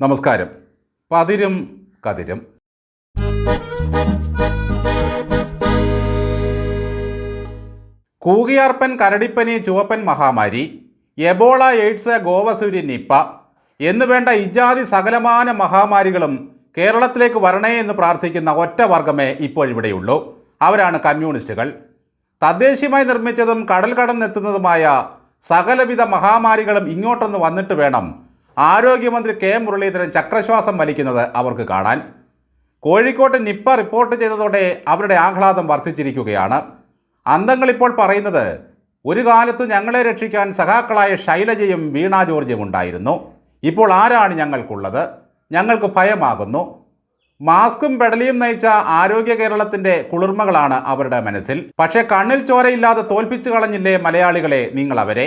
നമസ്കാരം. പതിരും കതിരും. കൂകിയാർപ്പൻ, കരടിപ്പനി, ചുവപ്പൻ മഹാമാരി, Ebola, AIDS, ഗോവസൂരി, Nipah എന്നുവേണ്ട ഇജാതി സകലമാന മഹാമാരികളും കേരളത്തിലേക്ക് വരണേ എന്ന് പ്രാർത്ഥിക്കുന്ന ഒറ്റ വർഗമേ ഇപ്പോഴിവിടെയുള്ളൂ. അവരാണ് കമ്മ്യൂണിസ്റ്റുകൾ. തദ്ദേശീയമായി നിർമ്മിച്ചതും കടൽ കടന്നെത്തുന്നതുമായ സകലവിധ മഹാമാരികളും ഇങ്ങോട്ടൊന്ന് വന്നിട്ട് വേണം ആരോഗ്യമന്ത്രി കെ മുരളീധരൻ ചക്രശ്വാസം വലിക്കുന്നത് അവർക്ക് കാണാൻ. കോഴിക്കോട്ട് നിപ്പ റിപ്പോർട്ട് ചെയ്തതോടെ അവരുടെ ആഹ്ലാദം വർദ്ധിച്ചിരിക്കുകയാണ്. അന്തങ്ങളിപ്പോൾ പറയുന്നത്, ഒരു കാലത്ത് ഞങ്ങളെ രക്ഷിക്കാൻ സഖാക്കളായ ശൈലജയും വീണ ജോർജും ഉണ്ടായിരുന്നു. ഇപ്പോൾ ആരാണ് ഞങ്ങൾക്കുള്ളത്? ഞങ്ങൾക്ക് ഭയമാകുന്നു. മാസ്കും പെടലിയും നയിച്ച ആരോഗ്യ കേരളത്തിൻ്റെ കുളിർമകളാണ് അവരുടെ മനസ്സിൽ. പക്ഷേ കണ്ണിൽ ചോരയില്ലാതെ തോൽപ്പിച്ചു കളഞ്ഞില്ലേ മലയാളികളെ നിങ്ങൾ അവരെ?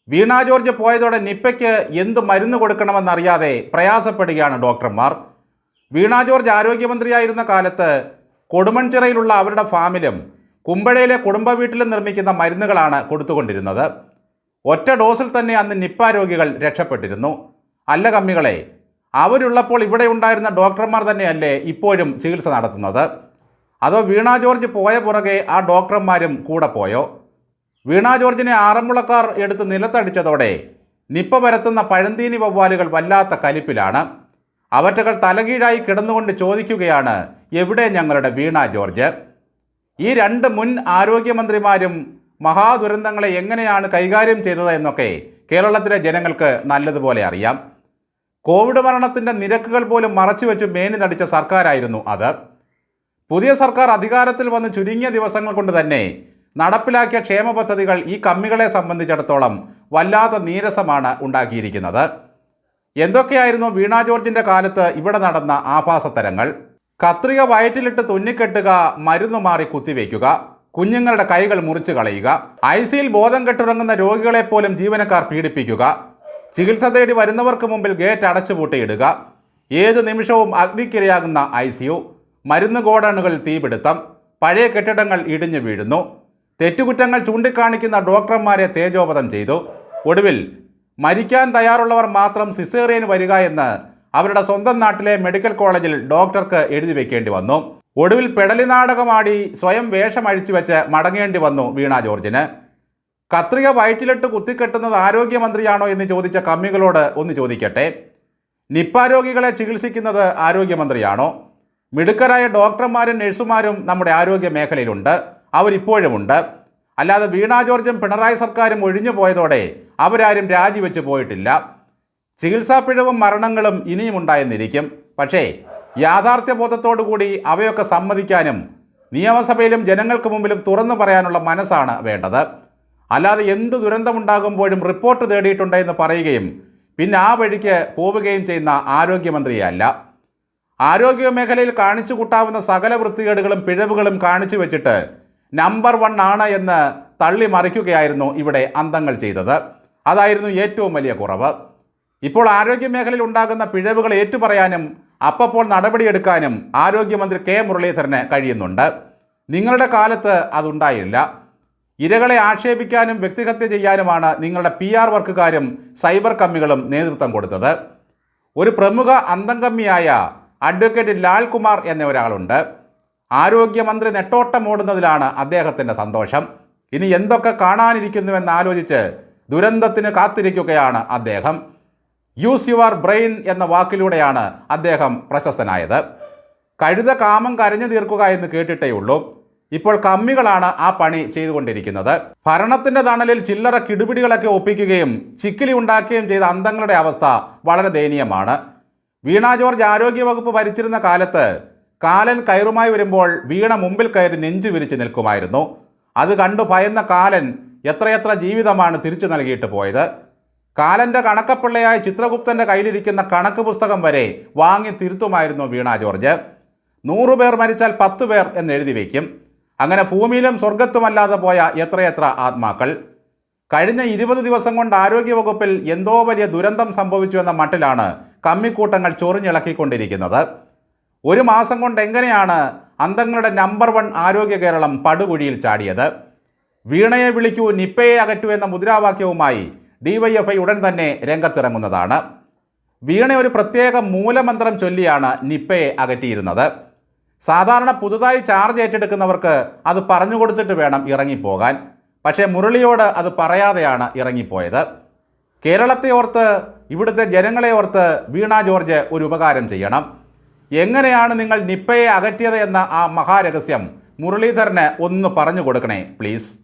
വീണ ജോർജ് പോയതോടെ നിപ്പയ്ക്ക് എന്ത് മരുന്ന് കൊടുക്കണമെന്നറിയാതെ പ്രയാസപ്പെടുകയാണ് ഡോക്ടർമാർ. വീണ ജോർജ് ആരോഗ്യമന്ത്രിയായിരുന്ന കാലത്ത് കൊടുമൺചിറയിലുള്ള അവരുടെ ഫാമിലും കുമ്പഴയിലെ കുടുംബ വീട്ടിലും നിർമ്മിക്കുന്ന മരുന്നുകളാണ് കൊടുത്തുകൊണ്ടിരുന്നത്. ഒറ്റ ഡോസിൽ തന്നെ അന്ന് നിപ്പ രോഗികൾ രക്ഷപ്പെട്ടിരുന്നു. അല്ല കമ്മികളെ, അവരുള്ളപ്പോൾ ഇവിടെ ഉണ്ടായിരുന്ന ഡോക്ടർമാർ തന്നെയല്ലേ ഇപ്പോഴും ചികിത്സ നടത്തുന്നത്? അതോ വീണ ജോർജ് പോയ പുറകെ ആ ഡോക്ടർമാരും കൂടെ പോയോ? വീണ ജോർജിനെ ആറന്മുളക്കാർ എടുത്ത് നിലത്തടിച്ചതോടെ നിപ്പ പരത്തുന്ന പഴന്തീനി വവ്വാലുകൾ വല്ലാത്ത കലിപ്പിലാണ്. അവറ്റകൾ തലകീഴായി കിടന്നുകൊണ്ട് ചോദിക്കുകയാണ്, എവിടെ ഞങ്ങളുടെ വീണ ജോർജ്? ഈ രണ്ട് മുൻ ആരോഗ്യമന്ത്രിമാരും മഹാദുരന്തങ്ങളെ എങ്ങനെയാണ് കൈകാര്യം ചെയ്തത് എന്നൊക്കെ കേരളത്തിലെ ജനങ്ങൾക്ക് നല്ലതുപോലെ അറിയാം. കോവിഡ് മരണത്തിൻ്റെ നിരക്കുകൾ പോലും മറച്ചുവെച്ച് മേനി നടിച്ച സർക്കാരായിരുന്നു അത്. പുതിയ സർക്കാർ അധികാരത്തിൽ വന്ന് ചുരുങ്ങിയ ദിവസങ്ങൾ കൊണ്ട് തന്നെ നടപ്പിലാക്കിയ ക്ഷേമ പദ്ധതികൾ ഈ കമ്മികളെ സംബന്ധിച്ചിടത്തോളം വല്ലാത്ത നീരസമാണ് ഉണ്ടാക്കിയിരിക്കുന്നത്. എന്തൊക്കെയായിരുന്നു വീണ ജോർജിൻ്റെ കാലത്ത് ഇവിടെ നടന്ന ആഭാസത്തരങ്ങൾ? കത്രിക വയറ്റിലിട്ട് തുന്നിക്കെട്ടുക, മരുന്ന് മാറി കുത്തിവെക്കുക, കുഞ്ഞുങ്ങളുടെ കൈകൾ മുറിച്ചു കളയുക, ഐസിയിൽ ബോധം കെട്ടുറങ്ങുന്ന രോഗികളെപ്പോലും ജീവനക്കാർ പീഡിപ്പിക്കുക, ചികിത്സ തേടി വരുന്നവർക്ക് മുമ്പിൽ ഗേറ്റ് അടച്ചുപൂട്ടിയിടുക, ഏത് നിമിഷവും അഗ്നിക്കിരയാകുന്ന ICU, മരുന്ന് ഗോഡൗണുകൾ തീപിടുത്തം, പഴയ കെട്ടിടങ്ങൾ ഇടിഞ്ഞു വീഴുന്നു, തെറ്റുകുറ്റങ്ങൾ ചൂണ്ടിക്കാണിക്കുന്ന ഡോക്ടർമാരെ തേജോവധം ചെയ്തു. ഒടുവിൽ മരിക്കാൻ തയ്യാറുള്ളവർ മാത്രം സിസേറിയന് വരിക എന്ന് അവരുടെ സ്വന്തം നാട്ടിലെ മെഡിക്കൽ കോളേജിൽ ഡോക്ടർക്ക് എഴുതി വെക്കേണ്ടി വന്നു. ഒടുവിൽ പെടലി നാടകമാടി സ്വയം വേഷമഴിച്ചു വെച്ച് മടങ്ങേണ്ടി വന്നു വീണ ജോർജിന്. കത്രിക വയറ്റിലിട്ട് കുത്തിക്കെട്ടുന്നത് ആരോഗ്യമന്ത്രിയാണോ എന്ന് ചോദിച്ച കമ്മികളോട് ഒന്ന് ചോദിക്കട്ടെ. നിപ്പ രോഗികളെ ചികിത്സിക്കുന്നത് ആരോഗ്യമന്ത്രിയാണോ? മിടുക്കരായ ഡോക്ടർമാരും നഴ്സുമാരും നമ്മുടെ ആരോഗ്യ മേഖലയിലുണ്ട്, അവരിപ്പോഴുമുണ്ട്. അല്ലാതെ വീണ ജോർജും പിണറായി സർക്കാരും ഒഴിഞ്ഞു പോയതോടെ അവരാരും രാജിവെച്ച് പോയിട്ടില്ല. ചികിത്സാ പിഴവും മരണങ്ങളും ഇനിയും ഉണ്ടായെന്നിരിക്കും. പക്ഷേ യാഥാർത്ഥ്യബോധത്തോടുകൂടി അവയൊക്കെ സമ്മതിക്കാനും നിയമസഭയിലും ജനങ്ങൾക്ക് മുമ്പിലും തുറന്നു പറയാനുള്ള മനസ്സാണ് വേണ്ടത്. അല്ലാതെ എന്ത് ദുരന്തമുണ്ടാകുമ്പോഴും റിപ്പോർട്ട് തേടിയിട്ടുണ്ട് എന്ന് പറയുകയും പിന്നെ ആ വഴിക്ക് പോവുകയും ചെയ്യുന്ന ആരോഗ്യമന്ത്രിയല്ല. ആരോഗ്യ മേഖലയിൽ കാണിച്ചു കൂട്ടാവുന്ന സകല വൃത്തികേടുകളും പിഴവുകളും കാണിച്ചു വെച്ചിട്ട് നമ്പർ 1 ആണ് എന്ന് തള്ളി മറിക്കുകയായിരുന്നു ഇവിടെ അന്തങ്ങൾ ചെയ്തത്. അതായിരുന്നു ഏറ്റവും വലിയ കുറവ്. ഇപ്പോൾ ആരോഗ്യ മേഖലയിൽ ഉണ്ടാകുന്ന പിഴവുകൾ ഏറ്റുപറയാനും അപ്പോൾ നടപടിയെടുക്കാനും ആരോഗ്യമന്ത്രി കെ മുരളീധരന് കഴിയുന്നുണ്ട്. നിങ്ങളുടെ കാലത്ത് അതുണ്ടായില്ല. ഇരകളെ ആക്ഷേപിക്കാനും വ്യക്തിഹത്യ ചെയ്യാനുമാണ് നിങ്ങളുടെ PR വർക്കുകാരും സൈബർ കമ്മികളും നേതൃത്വം കൊടുത്തത്. ഒരു പ്രമുഖ അന്തംകമ്മിയായ അഡ്വക്കേറ്റ് ലാൽകുമാർ എന്ന ഒരാളുണ്ട്. ആരോഗ്യമന്ത്രി നെട്ടോട്ടമോടുന്നതിലാണ് അദ്ദേഹത്തിൻ്റെ സന്തോഷം. ഇനി എന്തൊക്കെ കാണാനിരിക്കുന്നുവെന്ന് ആലോചിച്ച് ദുരന്തത്തിന് കാത്തിരിക്കുകയാണ് അദ്ദേഹം. യൂസ് യുവർ ബ്രെയിൻ എന്ന വാക്കിലൂടെയാണ് അദ്ദേഹം പ്രശസ്തനായത്. കഴുത കാമം കരഞ്ഞു തീർക്കുക എന്ന് കേട്ടിട്ടേയുള്ളൂ. ഇപ്പോൾ കമ്മികളാണ് ആ പണി ചെയ്തുകൊണ്ടിരിക്കുന്നത്. ഭരണത്തിൻ്റെ തണലിൽ ചില്ലറ കിടുപിടികളൊക്കെ ഒപ്പിക്കുകയും ചിക്കിലി ഉണ്ടാക്കുകയും ചെയ്ത അന്തങ്ങളുടെ അവസ്ഥ വളരെ ദയനീയമാണ്. വീണ ജോർജ് ആരോഗ്യവകുപ്പ് ഭരിച്ചിരുന്ന കാലത്ത് കാലൻ കയറുമായി വരുമ്പോൾ വീണ മുമ്പിൽ കയറി നെഞ്ചു വിരിച്ച് നിൽക്കുമായിരുന്നു. അത് കണ്ടു ഭയന്ന കാലൻ എത്രയെത്ര ജീവിതമാണ് തിരിച്ചു നൽകിയിട്ട് പോയത്. കാലൻ്റെ കണക്കപ്പിള്ളയായ ചിത്രഗുപ്തൻ്റെ കയ്യിലിരിക്കുന്ന കണക്ക് പുസ്തകം വരെ വാങ്ങി തിരുത്തുമായിരുന്നു വീണ ജോർജ്. 100 പേർ മരിച്ചാൽ 10 പേർ എന്ന് എഴുതി വയ്ക്കും. അങ്ങനെ ഭൂമിയിലും സ്വർഗത്തുമല്ലാതെ പോയ എത്രയെത്ര ആത്മാക്കൾ. കഴിഞ്ഞ 20 ദിവസം കൊണ്ട് ആരോഗ്യവകുപ്പിൽ എന്തോ വലിയ ദുരന്തം സംഭവിച്ചു എന്ന മട്ടിലാണ് കമ്മിക്കൂട്ടങ്ങൾ ചൊറിഞ്ഞിളക്കിക്കൊണ്ടിരിക്കുന്നത്. ഒരു മാസം കൊണ്ട് എങ്ങനെയാണ് അന്തങ്ങളുടെ നമ്പർ 1 ആരോഗ്യ കേരളം പടുകുഴിയിൽ ചാടിയത്? വീണയെ വിളിക്കൂ, നിപ്പയെ അകറ്റൂ എന്ന മുദ്രാവാക്യവുമായി DYFI ഉടൻ തന്നെ രംഗത്തിറങ്ങുന്നതാണ്. വീണ ഒരു പ്രത്യേക മൂലമന്ത്രം ചൊല്ലിയാണ് നിപ്പയെ അകറ്റിയിരുന്നത്. സാധാരണ പുതുതായി ചാർജ് ഏറ്റെടുക്കുന്നവർക്ക് അത് പറഞ്ഞു കൊടുത്തിട്ട് വേണം ഇറങ്ങിപ്പോകാൻ. പക്ഷേ മുരളിയോട് അത് പറയാതെയാണ് ഇറങ്ങിപ്പോയത്. കേരളത്തെ ഓർത്ത്, ഇവിടുത്തെ ജനങ്ങളെ ഓർത്ത് വീണ ജോർജ് ഒരു ഉപകാരം ചെയ്യണം. എങ്ങനെയാണ് നിങ്ങൾ നിപ്പയെ അകറ്റിയത് എന്ന ആ മഹാരഹസ്യം മുരളീധരന് ഒന്ന് പറഞ്ഞു കൊടുക്കണേ പ്ലീസ്.